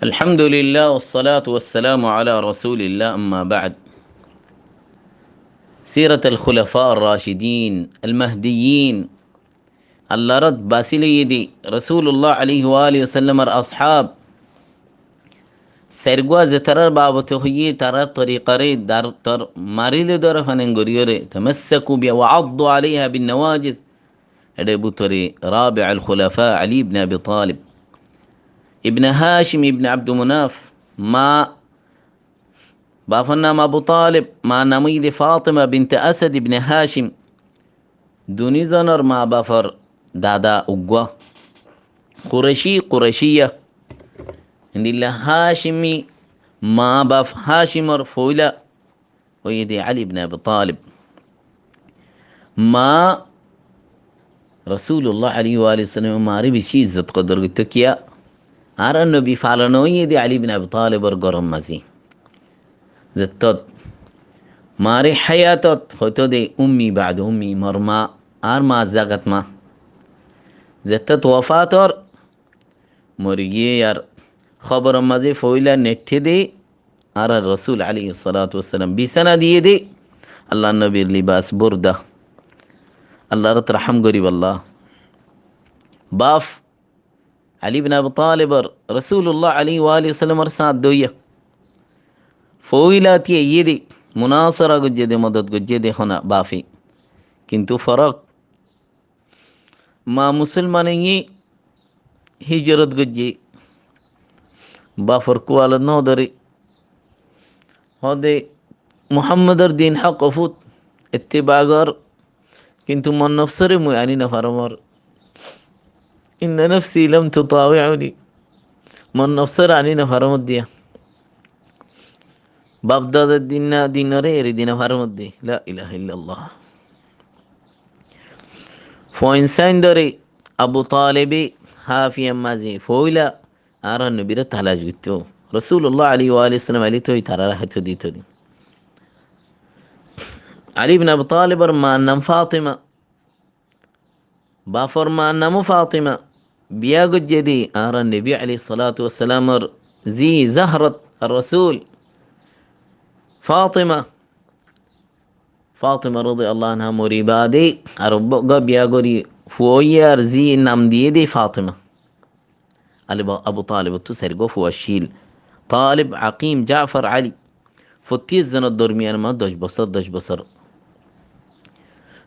الحمد لله والصلاة والسلام على رسول الله أما بعد. سيرة الخلفاء الراشدين المهديين الله رد باسيلي يدي رسول الله عليه وآله وسلم الأصحاب سرگواز ترى بابته هي ترى طريقة دار تر ماريل دار فننغريوري تمسكوا بها وعضوا عليها بالنواجذ. بطري رابع الخلفاء علي بن أبي طالب ابن هاشم ابن عبد مناف ما بافن نام أبو طالب ما نميد فاطمة بنت أسد ابن هاشم دوني زنر ما بافر دادا أقوى قرشية عند الله هاشمي ما باف هاشمر فويلا ويدي علي بن أبي طالب ما رسول الله عليه وآله وسلم ما ربي شيء زت قدر قلتك يا أرى النبي فعلنا يدي علي بن أبي طالب ورقرم مزي زتت ماري حياتت خطو دي أمي بعد أمي مرما ما زاقت ما زتت وفاتر مريي يار خبر مزي فويلا نتي دي أرى الرسول عليه الصلاة والسلام بسنة دي دي الله النبي لباس بردة الله رحم قريب الله باف علي بن أبي طالب رسول الله عليه وآله وسلم رسالة دوية فويلاتي يدي مناصرة قجدي مدد قجدي هنا بافي كنتو فرق ما مسلماني هجرت قجي بافركو على النودري هذي محمد الدين حق فوت اتباعر كنتو من نفسري مو يعني نفرمر إن نفسي لم تطاوعني من نفسر يعني نفرمت دي بابداد الدين دين ريري دين فرمت دي لا إله إلا الله فوإنسان داري أبو طالبي هافي أمازي فويلا أرى النبي رتحلاج قلتو رسول الله عليه وآله وسلم عليه توي ترى راحته دي تدي علي بن أبي طالب ما أنم فاطمة بافر ما أنم فاطمة بيا قد جدي أرى النبي عليه الصلاة والسلام زي زهرة الرسول فاطمة رضي الله عنها مريبادي أربق بيا قري فوير زي نام دي فاطمة أبو طالب تسر قفو الشيل طالب عقيم جعفر علي فتيز زن الدرميان ما دج بصر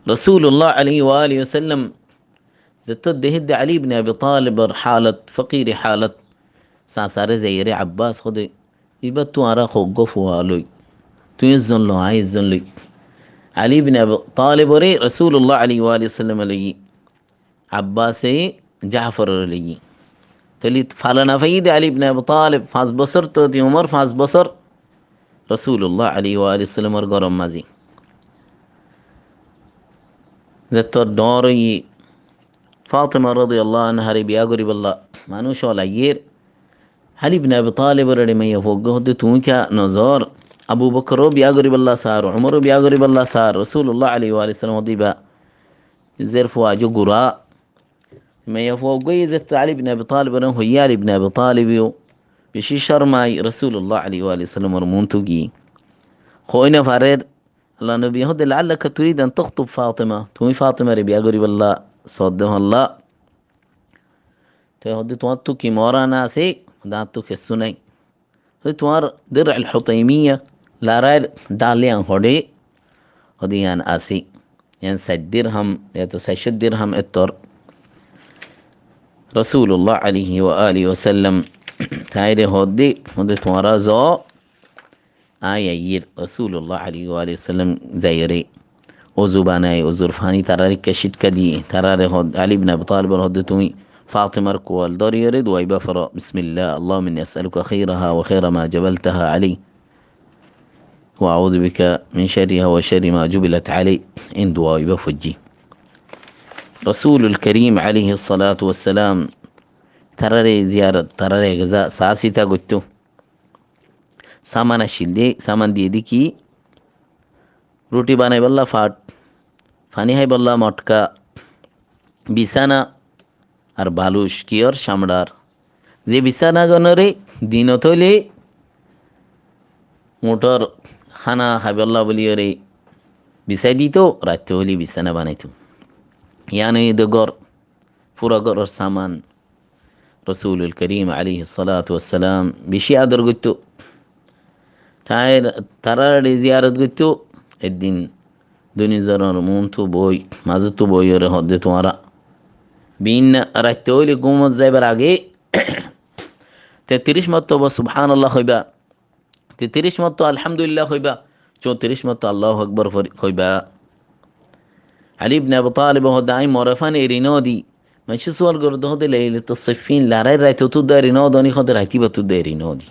رسول الله عليه وآله وسلم زتد هد علي بن أبي طالب حالة فقير حالة ساسار زيري عباس خدي يبتو أرى قفو والوي تيزن له عايزن لي علي بن أبي طالب وري رسول الله عليه وآله وسلم لي عباسي جعفر لي تلي فعلنا فيدي علي بن أبي طالب فاز بصر تدي عمر فاز بصر رسول الله عليه وآله وسلم ورقرم مازي ذات الدوري فاطمة رضي الله عنها ربي أقرب الله ما نوشو الأيير علي بن أبي طالب رضي ما يفوقه دتونك نزار أبو بكر بيقرب الله صار عمر بيقرب الله صار رسول الله عليه وآله وسلم ضيبا زرف واجو قراء ما يفوق زت علي بن أبي طالب هو علي بن أبي طالب بشي شرماي رسول الله عليه وآله وسلم مرمونتوجي خوينا فارد الله نبي هد لعلك تريد أن تخطب فاطمة تومي فاطمة ربي أقرب الله صده الله تهد تواتو كي مورا ناسي داتو كسوني توار درع الحطيمية لا رأي داليان هودي هديان آسي ين سد درهم يتو سيشد درهم التر رسول الله عليه وآله وسلم تايري هودي توارا زو يير رسول الله عليه وآله وسلم زيري وزباناي وزرفاني تراري كشيت كدي تراري هود علي بن أبي طالب هود تومي فاطمة ركوال دار يرد ويبفر بسم الله اللهم إني أسألك خيرها وخير ما جبلتها عليه وأعوذ بك من شرها وشر ما جبلت عليه إن دعاء بفجي رسول الكريم عليه الصلاة والسلام تراري زيارة تراري غزاء ساسي تاقوتو سامان الشلدي سامان دي روٹی বানাই বললা ফাট ফানি হাই বললা মটকা বিছানা আর বালুশ কিয়র সামড়ার যে বিছানা গণরে দিনত হইলে মোটর খানা খাইবাল্লা বলি ওরে বিছাই দিত, রাত্রে হইলে বিছানা বানাইত। ইয়ান গড় পুরা গড়ের সামান রসুলুল করিম আলাইহিস সালাতু ওয়াসসালাম বেশি আদর করত। তাই তারা জিয়ারত করত। একদিন দুনিজনের মন তো বই মাঝে তো বই ওরে হদে তোমারা বিন রাখতে হইলে ঘুমত যাইবার আগে 33 মর্তবা সুবহানাল্লাহ হইবা, 33 মতো আলহামদুলিল্লাহ হইবা, 34 মতো আল্লাহু আকবার হইবা। আলী ইবনে আবু তালিব হদাই মরফান এরিনোদি মাইশু সুয়াল গরদ হদে লাইলাতুস সিফিন লারাই রাইতো তু দারি নদনি হদে রাইতি বতু দারি নদি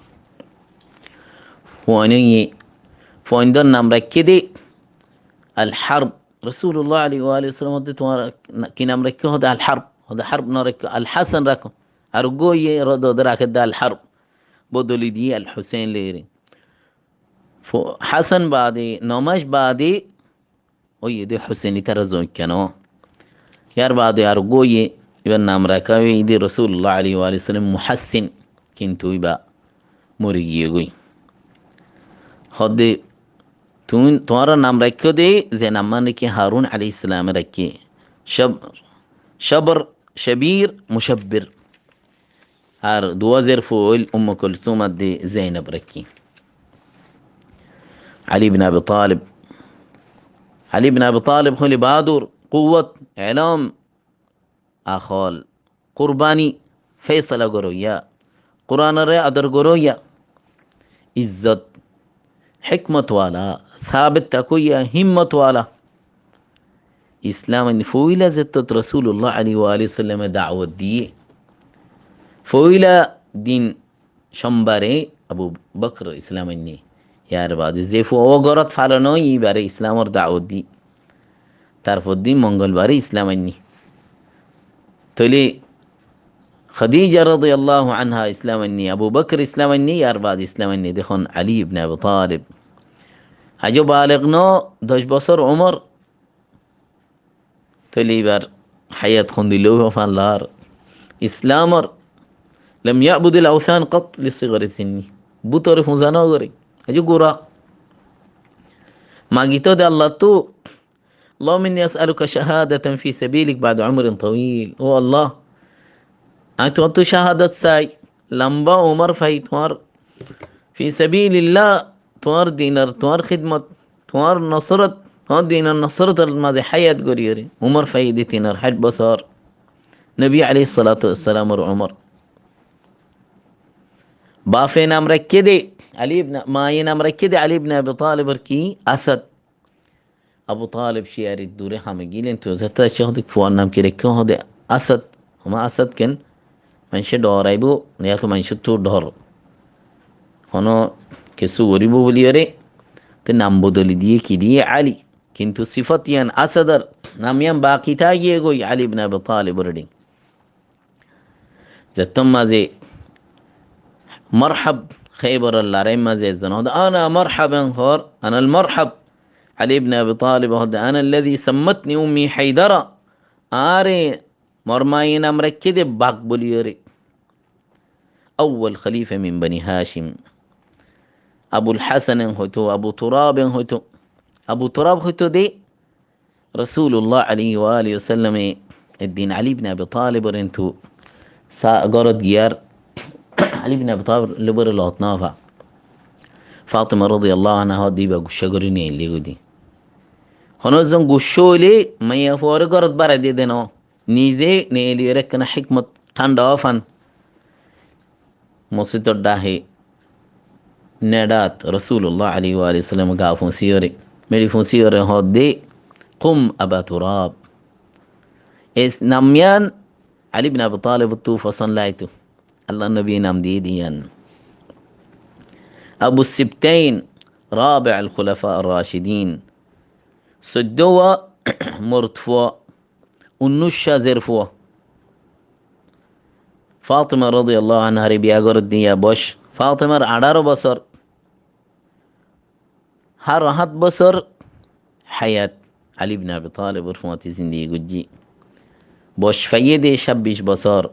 ফোনি ফোইন্দর নাম রাখকে দে আল হারব। রাসূলুল্লাহ আলাইহি ওয়া সাল্লাম হদে তোমার কি নাম রাখকে হদে আল হারব, হদে হারব না রাখকে আল হাসান রাখো, আর গোয়ে রদ হদে রাখে দে আল হারব বদলি দিয়ে আল হুসেন লেরে হাসান বাদে নমাজ বাদে ওই দে হুসেনি তারা জয় কেন ইয়ার বাদে আর গোয়ে এবার নাম রাখা ঈদে রসুল্লাহ আলাইহি ওয়া সাল্লাম মুহাসিন, কিন্তু ইবা মরে গিয়ে গই হদে তুমি তোমার নাম রাখো দে যে নাম মানে কি হারুন আলাইহিস সালাম রাখে সবর শবীর মুশব্বির, আর দুয়াজের ফুল কুলথুম দে জাইনাব রাখি। علي بن أبي طالب، علي بن أبي طالب خلي بادر قوة إعلام أخال قرباني فيصل قرويا قرآن رأي أدر قرويا عزت حكمة والا ثابت تكويا همة والا إسلام فويلة زتت رسول الله عليه وآله وسلم دعوة دي فويلة دين شمباري أبو بكر إسلام إني ইয়ার বাদে যে অগরত ফালানো এইবারে ইসলামর দাওয়াত দি, তারপর দিন মঙ্গলবারে ইসলাম আননি তৈলে খাদিজা রাদিয়াল্লাহু আনহা ইসলাম আননি, আবু বকর ইসলাম আননি, ইয়ার বাদ ইসলাম আননি দেখুন আলী ইবনে আবু তালিব আজও বালেগ ন 10 বছর ওমর তৈলে এবার হায়াত খন দিলেও ফানলার ইসলামর لم يعبد الاوثان قط لصغر سني বুতরে ফুজানো করে আজও গোরা মাগিতো দে আল্লাহ তো اللهم إني أسألك شهادة في سبيلك بعد عمر طويل ও আল্লাহ আমি তোমার তো শাহাদাত চাই লম্বা উমর ফাই তোমার ফি সাবিলিল্লাহ তোমার দিনের তোমার খিদমত তোমার নসরত তোমার দিনের নসরতের মাঝে হায়াত গড়িয়ে রে উমর ফাই দি 60 বছর নবী আলাইহিস সালাতু ওয়াসসালামের উমর বাফে নাম রাখে দে আলী ইবনে মায়ে নাম রাখে দে আলী ইবনে আবি তালিবের কি আসাদ আবু তালিব শিয়ারি দূরে হামে গিলেন তো যাতে শহদিক ফুয়ার নাম কি রেখে হদে আসাদ হুমা আসাদ কেন মানুষে ডরাইব নিয়া তো মানুষ তো ডর হন কিছু গরিব বলিয়ে রে তো নাম বদলি দিয়ে কি দিয়ে আলী, কিন্তু সিফত ইয়ান আসাদার নাম ইয়ান বাকি থাকিয়ে গই আলী ইবনে আবি তালিব রেডিং যতম মাঝে مرحب خيبر اللارين ما زي الزنود أنا مرحبا خور أنا المرحب علي بن أبي طالب أنا الذي سمتني أمي حيدرة آري مرماين أمرك كده باقبليوري أول خليفة من بني هاشم أبو الحسن هتو أبو تراب هتو أبو تراب هتو دي رسول الله عليه وآله وسلم الدين علي بن أبي طالب رنتو قرد جيار علي بن أبي طالب لبر الأطنافة فاطمة رضي الله عنها دي بقى شجرني اللي قدي هنوزن قشولي ما يفور قرد برد يدنا نيزي نيلي ركنا حكمة تندافن مصيد الداهي نادات رسول الله عليه وآله وسلم قافون سيوري ملي فون سيوري هاد دي قم أبا تراب إس نميان علي بن أبي طالب الطوفة صنلايته الله النبي نام ديديان أبو السبتين رابع الخلفاء الراشدين سدوا مرتفوا ونشا زرفوا فاطمة رضي الله عنها ربيا قرد يا بوش فاطمة عدار بصر هرهت بصر حياة علي بن أبي طالب ورفماتي زندي قجي بوش فيدي شبش بصر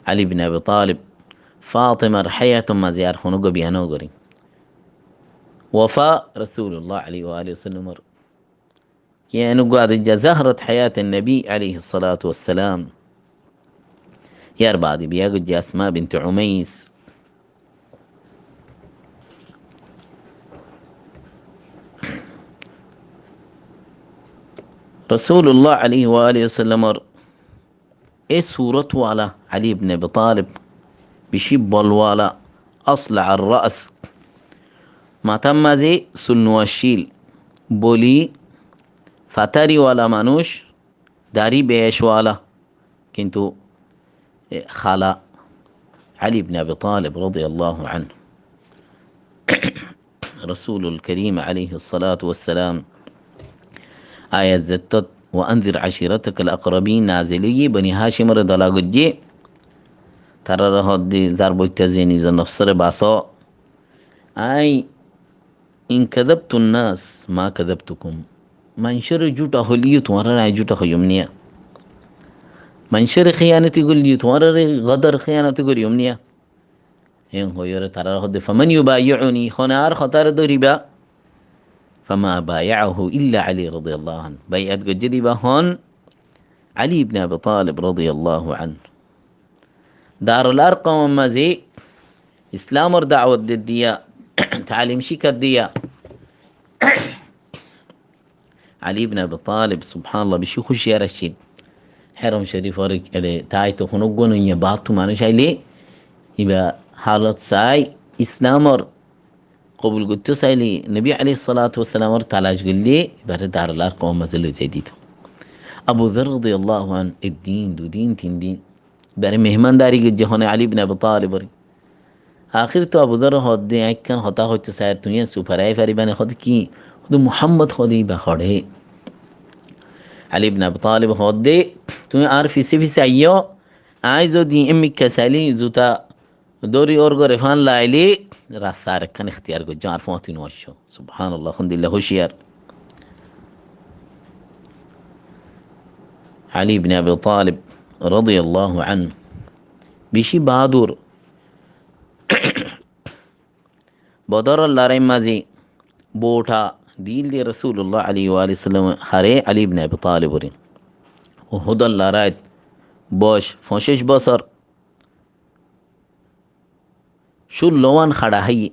আলী বিন আবি তালিব ফাতেমার হায়াতুম মাঝে আর হনুগ বিয়ানও করি ওয়াফা রসুল্লাহ আলী আলী ওসাল্লামর কিয়ানুগ আদিজ্জা জাহরত হায়াত নবী আলাইহিস সালাতু ওয়াসসালাম ইয়ার বাদি বিয়া গুজ্জা আসমা বিনতে উমাইস রসুল্লাহ আলী আলী ওসাল্লামর এ সুরতওয়ালা আলী ইবনে আবি তালিব বেশি বলওয়ালা আসলা আর রাস মাথার মাঝে সুন্নশীল বলি ফাতারিওয়ালা মানুষ দাড়ি বেশওয়ালা কিন্তু খালা আলী ইবনে আবি তালিব রাদিয়াল্লাহু আনহু রসুলুল করিম আলাইহিস সালাতু ওয়াসসালাম আয়াত জাত্তাত وأنذر عشيرتك الأقربين نازلي بني هاشم رضي الله عنه ترى هدي زرب التزيني ذا نفسر بعصا أي إن كذبت الناس ما كذبتكم منشر جوتا هليو تمرر جوتا خيومنيا منشر خيانة يقول لي تمرر غدر خيانة يقول يومنيا هين هو يرى ترى هدي فمن يبايعني خنار خطر دريبا فما بايعه إلا علي رضي الله عنه بيعت جدي بهون علي بن أبي طالب رضي الله عنه دار الأرقم مزي إسلام دعوة الدية تعليم شيك الدية علي بن أبي طالب سبحان الله بشي خوش يا رشيد حرم شريف ورق تايتو خنوقون يباتو مانو شايلي يبقى حالة ساي إسلام قبول قلت سايلي النبي عليه الصلاة والسلام تعالى قال لي بعد دار الأرقم مزل زيديت أبو ذر رضي الله عنه الدين دو دين تين دين بار مهمان داري قد جهون علي بن أبي طالب آخر تو أبو ذر هاد دي كان خطا خد ساير تونيا سوپراي فاري بان خد كي خد محمد خدي بخړې علي بن أبي طالب هاد دي تونيا عارف في سايو عايزو دي امي كسالي زوتا دوري اورغو رفان لايلي راسار كان اختيار کو جار فوتين وشو سبحان الله الحمد لله هوشيار علي بن ابي طالب رضي الله عنه بشي بهادر بدر الله رمزي بوٹا ديل دي رسول الله عليه وآله وسلم هري علي بن ابي طالب ورين وهدى الله رايت باش فوشش بصر شو لوان خڑا ہے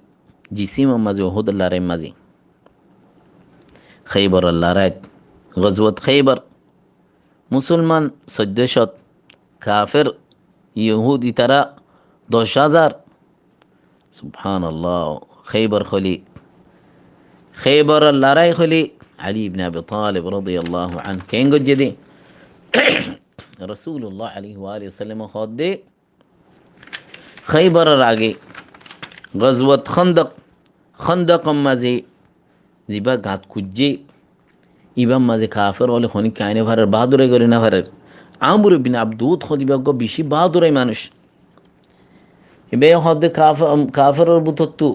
جسیم مزی وحد اللہ رحم مزی خیبر اللہ رایت غزوت خیبر مسلمان سجدشت کافر یهودی ترا 10,000 سبحان الله خیبر خلی خیبر اللہ رای خلی علی بن ابی طالب رضی اللہ عنہ کہیں گو جدی رسول اللہ علیہ وآلہ وسلم خود دے خیبر راگے غزوت خندق مزه زیبا گات کجه ایبا مزه کافر ولی خونی کائنه فرر بهادره گری نفرر عمرو بن عبدود خودی بگو بیشی بهادره مانوش ایبا خود کافر بوتتو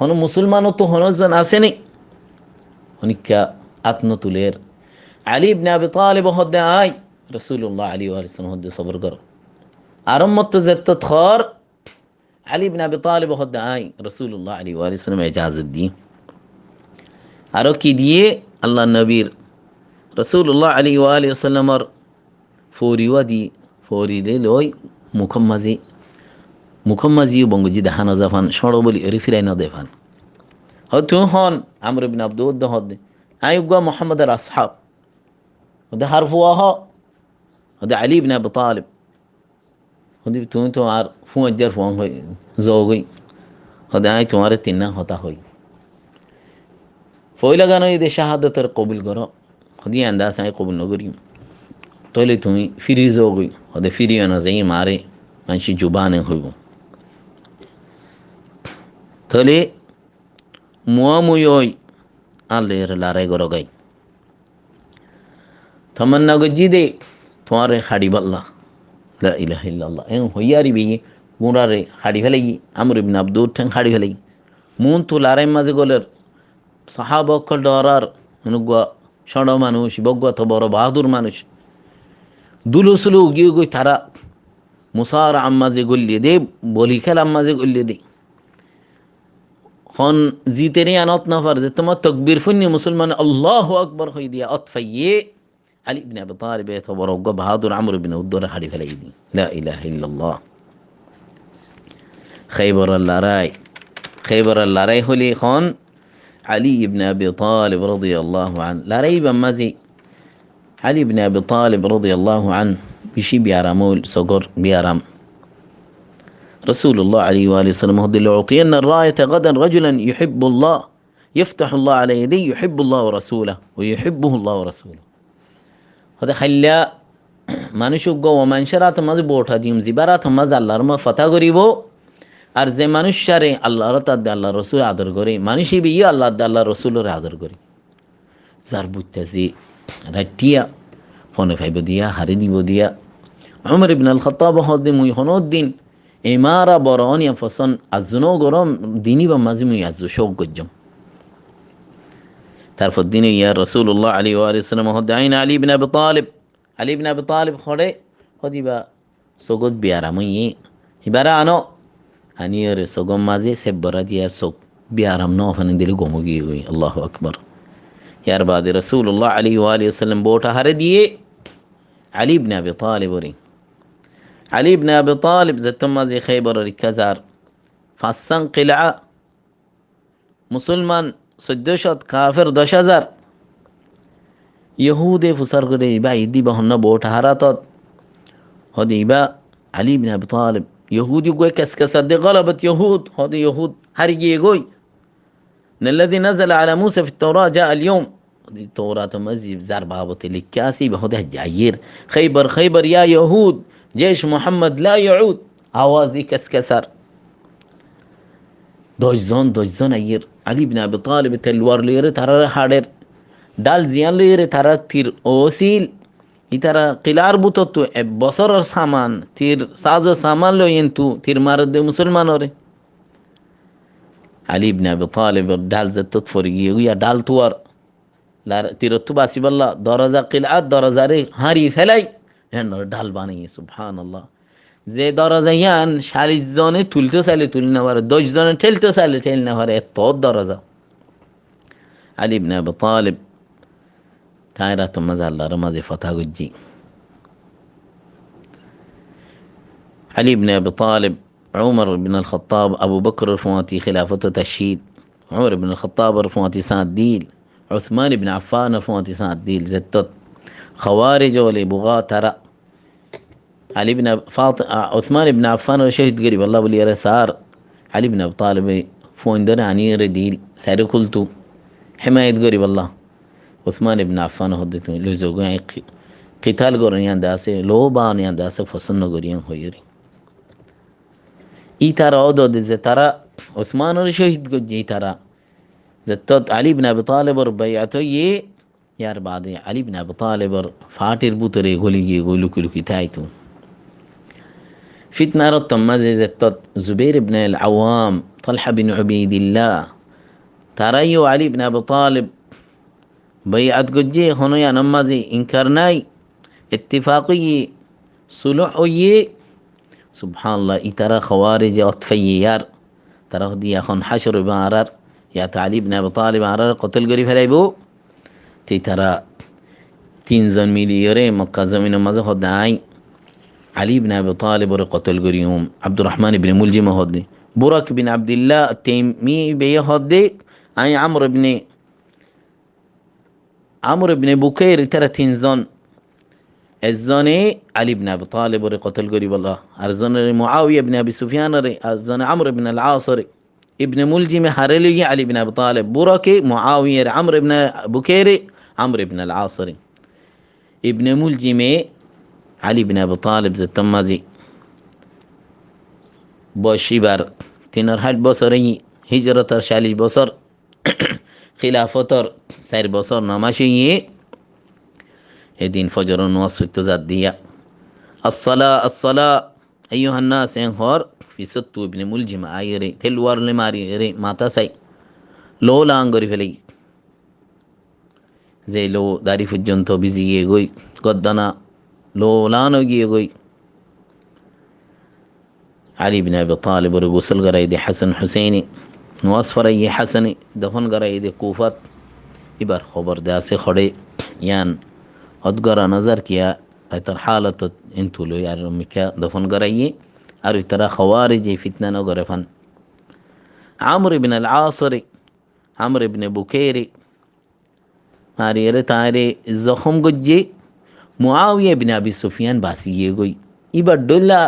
هنو مسلمانو تو هنو زن آسنی هنی که اتنو تولیر علی بن ابی طالب خود آی رسول الله علیه و آله وسلم خود صبر کرو آرام مت زدت خار علي بن أبي طالب خد آي رسول الله عليه وآله وسلم إجازة دي أروكي دي الله النبي رسول الله عليه وآله وسلم فوري ودي فوري لوي مكمزي بونجو جي دهانا زفان شورو بولي رفيرين دفان هدو هون عمرو بن عبدود ده هد أيوة محمد الأصحاب وده حرفوها وده علي بن أبي طالب خودی تو آر فون اجر فون ہوئی زوگئی خدا آئی تمہارے تینہ ہوتا ہوئی فوئی لگانا یہ دے شہادت قبول کرو خودی انداز آئی قبول نگریم تولی تمہیں فری زوگئی خدا فری نزئی مارے منشی جبانے ہوئی تولی موامویوئی آلیر لارے گرو گئی تمنا گجی دے تمہارے خاڑی باللہ لا إله إلا الله إن هو ياري بيجي موراري خاري فلي عمرو بن عبدود تن خاري فلي مون تو لاري مازي قولر صحابة كل دارار نقوا شانو مانوش بقوا تبارو بهادر مانوش دولو سلو جيو ترى মুসার আম্মাজে গলিয়ে দে, বলি খেল আম্মাজে গলিয়ে দে খন জিতেরি আনত নাফার যে তোমার তকবীর ফুন্নি মুসলমান আল্লাহু আকবার হই দিয়া অতফাইয়ে আলী ইবনে আবি তালিব এত বড় বাহাদুর আমর ইবনে উদ্দর হাড়ি ফেলাই দি। লা ইলাহা ইল্লাল্লাহ। খাইবরের লড়াই হলি খন আলী ইবনে আবি তালিব রাদিয়াল্লাহু আনহু লড়াই বাম্মাজি আলী ইবনে আবি তালিব রাদিয়াল্লাহু আনহু বেশি বিয়ারামুল সগর বিয়ারাম রাসূলুল্লাহ আলাইহি ওয়া সাল্লাম হদিল উতিয়ানা الرايه غدا رجلا يحب الله يفتح الله على يديه يحب الله ورسوله ويحبه الله ورسوله হদে খাল্লা মানুষক গো মানশরাত মাঝে বোঠা দিম জিবারাত মাঝে আল্লাহর মা ফাতা করিব আর যে মানুষারে আল্লাহর তাদ আল্লাহ রসুল আদর করে মানুষই বিয়ে আল্লাহ আল্লাহ রসুলের আদর করে যার বুঝতেছি রাটিয়া ফোনে ফাইব দিয়া হারি দিব দিয়া উমর ইবনে আল খাত্তাব হদে মুই হনউদ্দিন ইমারা বরনিয়া ফসন আজনো গরম দিনী বা মাঝে মুই আজ শোক গজ্জম তারপর দিনে ইয়া রাসূলুল্লাহ আলাইহি ওয়া সাল্লাম হদে আইন আলী ইবনে আবি তালিব খড়ে হদিবা সগত বিয়ারা মুই হিবারা আনো আনিয়রে সগম মাঝে সেব্বরা দিয়া সগ বিয়ারাম ন ফানে দিলে গমগি হই আল্লাহু আকবার। ইয়ার বাদে রাসূলুল্লাহ আলাইহি ওয়া সাল্লাম বোটা হারে দিয়ে আলী ইবনে আবি তালিব যতম মাঝে খাইবরের কাজার ফাসান কিলা মুসলমান 1400 কাফের 10,000 ইহুদে ফুসার করে ইবা ইদি বহন্ন বোটা হারাতত হদি ইবা আলী ইবনে আবি তালিব يهودي يقول كسكسر دي غلبت يهود هرجي يقول إن الذي نزل على موسى في التوراة جاء اليوم التوراة مزيب زار بابط الكاسي بهده الجعير خيبر يا يهود جيش محمد لا يعود آواز دي كسكسر دوجزون أير علي بن أبي طالب تلوار ليري ترى حادر دال زيان ليري ترى تير أوسيل ইতারা কিলার বুতত বছরের সামান তীর সাজো সামান লইন্তু তীর মার দে মুসলমানরে আলী ইবনে আবি তালিব ডাল যতত ফরি গিয়া ডাল তুয়ার লার তীরতু বাসিবাল্লাহ দরজা কিলাত দরজারে হারি ফেলাই হেন ডাল বানিয়ে সুবহানাল্লাহ যে দরজা ইয়ান 40 জনে তুলতে চাইলে তুলি না পারে 10 জনে ঠেলতে চাইলে ঠেল না পারে এত দরজা আলী ইবনে আবি তালিব তাইরা তো মাঝে আল্লাহর মাঝে ফতা গুজি علي بن أبي طالب عمر بن الخطاب أبو بكر رفواتي خلافته تشيد عمر بن الخطاب رفواتي سان ديل عثمان بن عفان رفواتي سان ديل زتت خوارج ولي بغاة ترى علي بن عثمان بن عفان شهد قريب الله ولي رسار علي بن أبي طالب فوندر عنير ديل سير كلتو حماية قريب الله عثمان بن عفان هدت لزوجين قتال قرنيان داسه لو بانيان داسه فسن قريان هيري ای ترا آداد زترا عثمان رو شهید گجی ترا زتت علی بن ابی طالب رو بیعتو یه یار بعد علی بن ابی طالب رو فاتر بوتره گولیگی گولوکی تایتو فتنة رتم مزي زتت زبير بن العوام طلحة بن عبيد الله تريو علي بن ابي طالب بيعت گجی خونو یا نمازي انکرناي اتفاقي صلح سبحان الله إترى خوارج أطفيار ترى دي أخون حشر بعرر يا علي بن أبي طالب عرر قتل قريب هلايبو ترى 3 مليار مكة زمين مزه داعي علي بن أبي طالب قتل قريهم عبد الرحمن بن ملجم هدي برك بن عبد الله التيمي بيه هدي أي عمرو بن بكير ترى 3 الزاني علي بن أبي طالب قتل قريب الله الزاني معاوية بن أبي سفيان الزاني عمرو بن العاص ابن ملجم حرلي علي بن أبي طالب بركي معاوية عمرو بن بكير عمرو بن العاص ابن ملجم علي بن أبي طالب زتمازي بوشيبر تنر حج بصري هجرة شالي بصر خلافتر سير بصر نماشي هدين فجر نوصف التزادية الصلاة أيها الناس انهار في ستو ابن ملجم آيري تلوار لماري ري ماتا سي لو لانغري فلي زي لو داري فجنتو بزي يغوي قدنا لو لانو يغوي আলী বিন আবি তালিব গোসল করাই দে হাসান হুসেইনি নওয়াজ ফরাই হাসানি দফন করাই দে কুফাত এবার খবর দে আছে খড়ে ইয়ান অদগরা নজর কিয়া তার হালত ইনতু লই আর মিকা দফন করাইয়ে আর তারা খওয়ারিজ ফিতনা নগরে ফান আমর ইবনে আল আসরি আমর ইবনে বুকেরি মারিয়ারে তারে জখম গজ্জে মুআবিয়া ইবনে আবি সুফিয়ান বাসিয়ে গই এবার ডল্লা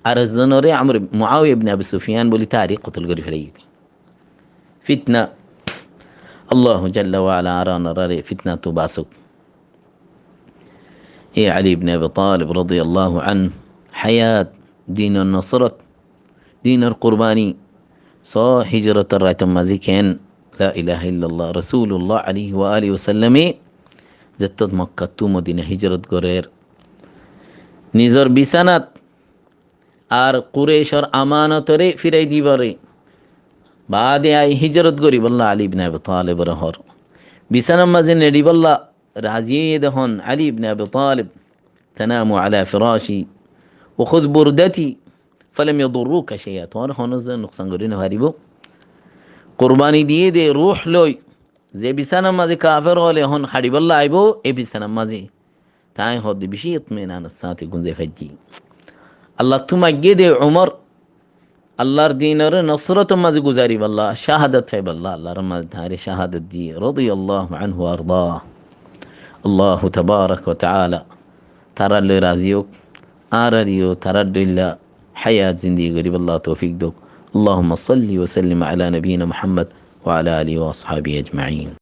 আর জনরে আমর মুআবিয়া ইবনে আবি সুফিয়ান বলি তারে কতল করে ফেলাই ফিতনা আল্লাহ জাল্লা ওয়া আলা আরানা রে ফিতনা তো বাসুক এ আলী ইবনে আবি তালিব রাদিয়াল্লাহু আনহু হায়াত দিন নসরত দিনের কুরবানি স হিজরতের রায়তম মাঝি কেন লা ইলাহা ইল্লাল্লাহ রাসূলুল্লাহ আলাইহি ওয়া আলিহি ওয়াসাল্লামে যত মক্কা তু মদিনা হিজরত করের নিজর বিছানাত আর কুরেশর আমানতরে ফিরাই দিবারে বাদে আই হিজরত করি বললা আলী ইবনে আবি তালিব রহর বিছানার মাঝে নেডি বললা রাজিয়ে দহন আলী ইবনে আবি তালিব তানামু আলা ফিরাশি وخذ بردتي فلم يضروك شيئا তোর হনজ নুকসান করি না হারিব কুরবানি দিয়ে দে রূহ লই যে বিছানার মাঝে কাফের হলে হন হাড়িবল্লা আইব এ বিছানার মাঝে তাই হদ বেশি ইতমিনান সাথে গুঞ্জে ফাজি আল্লাহ তুমি আগে দে উমর আল্লাহর দিনের নসরত মাঝে গুজারি বল্লা শাহাদাত ফাই বল্লা আল্লাহর মাঝে ধারে শাহাদাত দিয়ে রাদিয়াল্লাহু আনহু আরদা আল্লাহ তাবারাক ওয়া তাআলা তারা লে রাজিওক আরারিও তারার দইল্লা হায়াত জিন্দিগি গরিব আল্লাহ তৌফিক দোক اللهم صل وسلم على نبينا محمد وعلى آله وأصحابه أجمعين